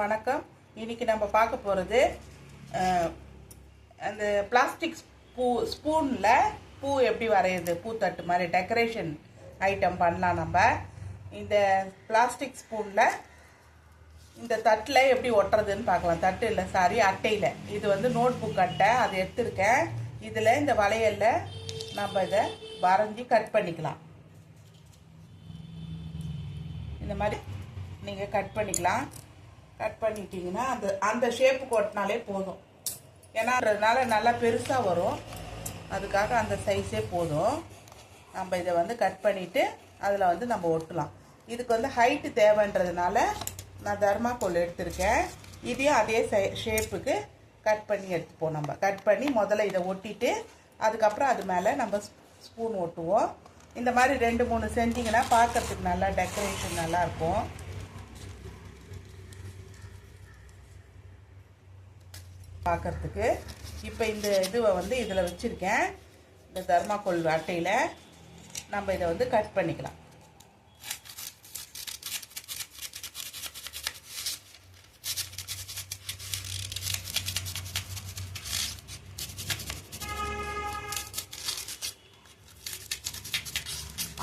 வணக்கம். இன்னைக்கு நம்ம பார்க்க போகிறது அந்த பிளாஸ்டிக் ஸ்பூனில் பூ எப்படி வரையுது, பூத்தட்டு மாதிரி டெக்கரேஷன் ஐட்டம் பண்ணலாம். நம்ம இந்த பிளாஸ்டிக் ஸ்பூனில் இந்த தட்டில் எப்படி ஒட்டுறதுன்னு பார்க்கலாம். தட்டு இல்லை, சாரி, அட்டையில். இது வந்து நோட் புக் அட்டை, அதை எடுத்துருக்கேன். இதில் இந்த வளையலில் நம்ம இதை வரைஞ்சி கட் பண்ணிக்கலாம். இந்த மாதிரி நீங்கள் கட் பண்ணிக்கலாம். கட் பண்ணிட்டீங்கன்னா அந்த ஷேப்புக்கு ஒட்டினாலே போதும். ஏன்னான்றதுனால நல்லா பெருசாக வரும், அதுக்காக அந்த சைஸே போதும். நம்ம இதை வந்து கட் பண்ணிவிட்டு அதில் வந்து நம்ம ஒட்டலாம். இதுக்கு வந்து ஹைட்டு தேவைன்றதுனால நான் தர்மாக்கோல் எடுத்திருக்கேன். இதையும் அதே ஷேப்புக்கு கட் பண்ணி எடுத்துப்போம். நம்ம கட் பண்ணி முதல்ல இதை ஒட்டிட்டு அதுக்கப்புறம் அது மேலே நம்ம ஸ்பூன் ஒட்டுவோம். இந்த மாதிரி 2-3 செஞ்சிங்கன்னா பார்க்கறதுக்கு நல்லா டெக்கரேஷன் நல்லாயிருக்கும். பார்க்கறதுக்கு இப்போ இந்த இதுவை வந்து இதில் வச்சுருக்கேன். இந்த தர்மாக்கோல் அட்டையில் நம்ம இதை வந்து கட் பண்ணிக்கலாம்.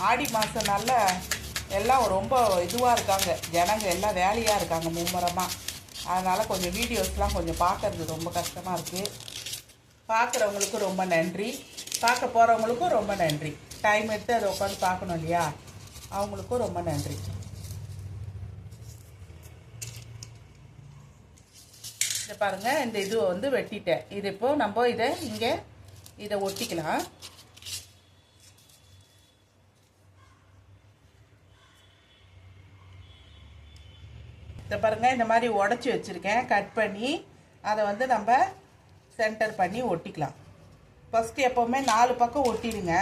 ஆடி மாதம் நல்ல எல்லாம் ரொம்ப இதுவாக இருக்காங்க, ஜனங்க எல்லாம் வேலையாக இருக்காங்க மும்முரமாக. அதனால் கொஞ்சம் வீடியோஸ்லாம் கொஞ்சம் பார்க்குறது ரொம்ப கஷ்டமாக இருக்குது. பார்க்குறவங்களுக்கும் ரொம்ப நன்றி, பார்க்க போகிறவங்களுக்கும் ரொம்ப நன்றி. டைம் எடுத்து அதை உட்காந்து பார்க்கணும் இல்லையா, அவங்களுக்கும் ரொம்ப நன்றி. இதை பாருங்கள், இந்த இதுவை வந்து வெட்டிட்டேன். இது இப்போது நம்ம இதை ஒட்டிக்கலாம். இதை பாருங்கள், இந்த மாதிரி உடச்சி வச்சுருக்கேன். கட் பண்ணி அதை வந்து நம்ம சென்டர் பண்ணி ஒட்டிக்கலாம். ஃபஸ்ட்டு எப்போவுமே 4 பக்கம் ஒட்டிடுங்க.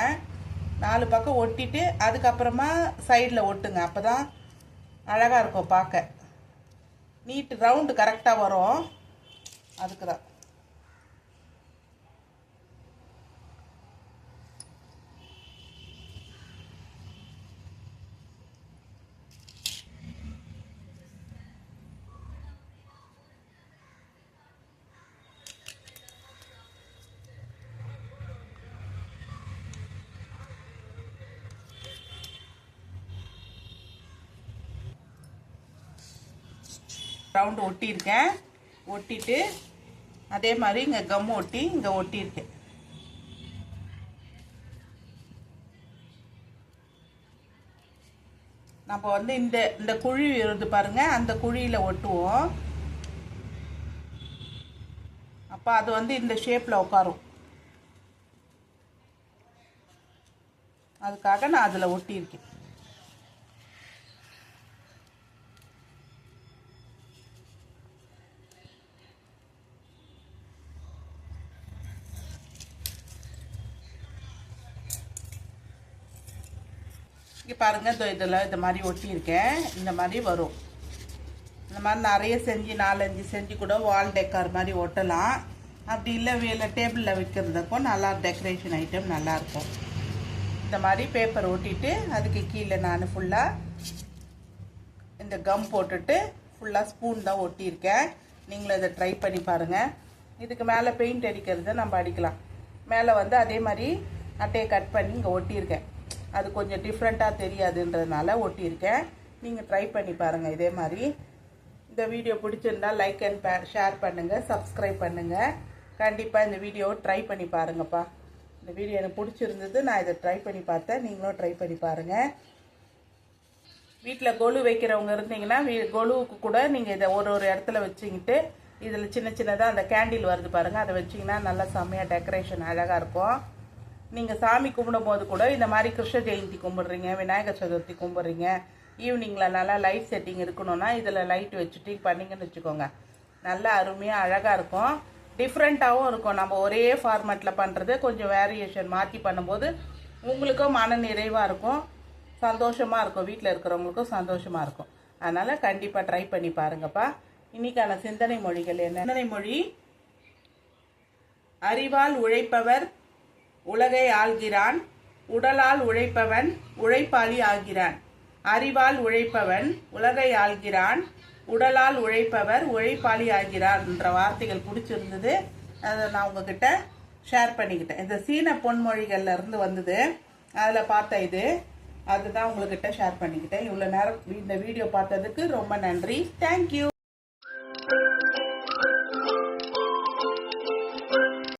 4 பக்கம் ஒட்டிட்டு அதுக்கப்புறமா சைடில் ஒட்டுங்க. அப்போ தான் அழகாக இருக்கும் பார்க்க. நீட்டு ரவுண்டு கரெக்டாக வரும். அதுக்கு தான் ரவுண்டு ஒட்டியிருக்கேன். ஒட்டிட்டு அதே மாதிரி இங்கே கம் ஒட்டி இங்கே ஒட்டியிருக்கேன். நம்ம வந்து இந்த குழி இருந்து பாருங்கள், அந்த குழியில் ஒட்டுவோம். அப்போ அது வந்து இந்த ஷேப்பில் உட்காரும். அதுக்காக நான் அதில் ஒட்டியிருக்கேன். இங்கே பாருங்கள், இதில் இந்த மாதிரி ஒட்டியிருக்கேன். இந்த மாதிரி வரும். இந்த மாதிரி நிறைய செஞ்சு 4-5 செஞ்சு கூட வால் டெக்கார் மாதிரி ஒட்டலாம். அப்படி இல்லை டேபிளில் வைக்கிறதுக்கும் நல்லா டெக்கரேஷன் ஐட்டம் நல்லாயிருக்கும். இந்த மாதிரி பேப்பர் ஒட்டிட்டு அதுக்கு கீழே நான் ஃபுல்லாக இந்த கம் போட்டுட்டு ஃபுல்லாக ஸ்பூன் தான் ஒட்டியிருக்கேன். நீங்களும் இதை ட்ரை பண்ணி பாருங்கள். இதுக்கு மேலே பெயிண்ட் அடிக்கிறத நம்ம அடிக்கலாம். மேலே வந்து அதே மாதிரி அட்டையை கட் பண்ணி இங்கே ஒட்டியிருக்கேன். அது கொஞ்சம் டிஃப்ரெண்ட்டாக தெரியாதுன்றதுனால ஒட்டியிருக்கேன். நீங்கள் ட்ரை பண்ணி பாருங்கள் இதே மாதிரி. இந்த வீடியோ பிடிச்சிருந்தால் லைக் அண்ட் ஷேர் பண்ணுங்கள், சப்ஸ்கிரைப் பண்ணுங்கள். கண்டிப்பாக இந்த வீடியோவை ட்ரை பண்ணி பாருங்கப்பா. இந்த வீடியோ எனக்கு பிடிச்சிருந்தது, நான் இதை ட்ரை பண்ணி பார்த்தேன். நீங்களும் ட்ரை பண்ணி பாருங்கள். வீட்டில் கொலு வைக்கிறவங்க இருந்தீங்கன்னா கொலுவுக்கு கூட நீங்கள் இதை ஒரு இடத்துல வச்சுக்கிட்டு இதில் சின்னதாக அந்த கேண்டில் வருது பாருங்கள், அதை வச்சிங்கன்னா நல்லா செம்மையாக டெக்கரேஷன் அழகாக இருக்கும். நீங்கள் சாமி கும்பிடும் போது கூட இந்த மாதிரி கிருஷ்ண ஜெயந்தி கும்பிட்றீங்க, விநாயகர் சதுர்த்தி கும்பிட்றீங்க, ஈவினிங்கில் நல்லா லைட் செட்டிங் இருக்கணும்னா இதில் லைட் வச்சுட்டு பண்ணிங்கன்னு வச்சுக்கோங்க, நல்லா அருமையாக அழகாக இருக்கும். டிஃப்ரெண்ட்டாகவும் இருக்கும். நம்ம ஒரே ஃபார்மேட்டில் பண்ணுறது கொஞ்சம் வேரியேஷன் மாற்றி பண்ணும்போது உங்களுக்கும் மன நிறைவாக இருக்கும், சந்தோஷமாக இருக்கும், வீட்டில் இருக்கிறவங்களுக்கும் சந்தோஷமாக இருக்கும். அதனால் கண்டிப்பாக ட்ரை பண்ணி பாருங்கப்பா. இன்னைக்கான சிந்தனை மொழிகள் என்ன? சிந்தனை மொழி: அறிவால் உழைப்பவர் உலகை ஆள்கிறான், உடலால் உழைப்பவன் உழைப்பாளி ஆகிறான். அறிவால் உழைப்பவன் உலகை ஆள்கிறான். உடலால் உழைப்பவர் உழைப்பாளி ஆகிறார் என்ற வார்த்தைகள் பிடிச்சிருந்தது. அதை நான் உங்ககிட்ட ஷேர் பண்ணிக்கிட்டேன். இந்த சீன பொன்மொழிகள்ல இருந்து வந்தது. அதில் பார்த்த இது அதுதான் உங்ககிட்ட ஷேர் பண்ணிக்கிட்டேன். இவ்வளோ நேரம் இந்த வீடியோ பார்த்ததுக்கு ரொம்ப நன்றி. தேங்க்யூ.